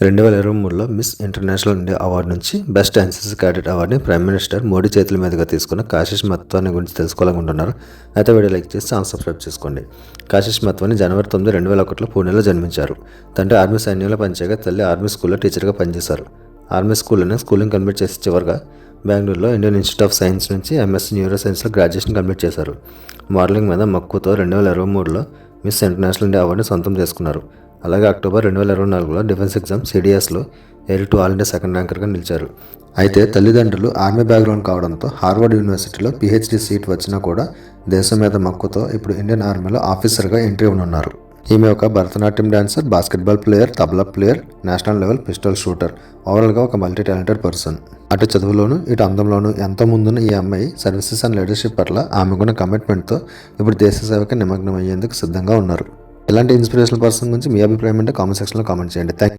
2023లో miss international India award నుంచి best NCC cadet అవార్డుని prime minister Modi చేతుల మీదుగా తీసుకున్న కాశిష్ మత్వాని గురించి తెలుసుకోవాలనుకుంటున్నారు. అయితే వీడియో లైక్ చేసి ఛానల్ సబ్స్క్రైబ్ చేసుకోండి. కాశిష్ మత్వాని జనవరి 9, 2001లో పూణేలో జన్మించారు. తండ్రి ఆర్మీ సైన్యంలో పనిచేయగా తల్లి ఆర్మీ స్కూల్లో టీచర్గా పనిచేశారు. ఆర్మీ స్కూల్లోనే స్కూలింగ్ కంప్లీట్ చేసి చివరిగా బెంగళూరులో ఇండియన్ ఇన్స్టిట్యూట్ ఆఫ్ సైన్స్ నుంచి ఎంఎస్సీ న్యూరో సైన్స్లో గ్రాడ్యుయేషన్ కంప్లీట్ చేశారు. మోడలింగ్ మీద మక్కువతో 2023లో మిస్ ఇంటర్నేషనల్ ఇండియా అవార్డుని సొంతం చేసుకున్నారు. అలాగే అక్టోబర్ 2024లో డిఫెన్స్ ఎగ్జామ్ సిడిఎస్లో air to all India second ర్యాంకర్గా నిలిచారు. అయితే తల్లిదండ్రులు ఆర్మీ బ్యాక్గ్రౌండ్ కావడంతో హార్వర్డ్ యూనివర్సిటీలో పిహెచ్డి సీట్ వచ్చినా కూడా దేశం మీద మక్కువతో ఇప్పుడు ఇండియన్ ఆర్మీలో ఆఫీసర్గా ఎంట్రీ ఇవ్వనున్నారు. ఈమె ఒక Bharatanatyam dancer, basketball player, tabla player, national level pistol shooter, ఓవరాల్గా ఒక మల్టీ టాలెంటెడ్ పర్సన్. అటు చదువులోను ఇటు అందంలోను ఎంతో ముందున్న ఈ అమ్మాయి సర్వీసెస్ అండ్ లీడర్షిప్ పట్ల ఆమెకున్న కమిట్మెంట్తో ఇప్పుడు దేశ సేవకి నిమగ్నం అయ్యేందుకు సిద్ధంగా ఉన్నారు. ఇలాంటి ఇన్స్పిరేషనల్ పర్సన్ గురించి మీ అభిప్రాయం అంటే కామెంట్ సెక్షన్లో కామెంట్ చేయండి. థ్యాంక్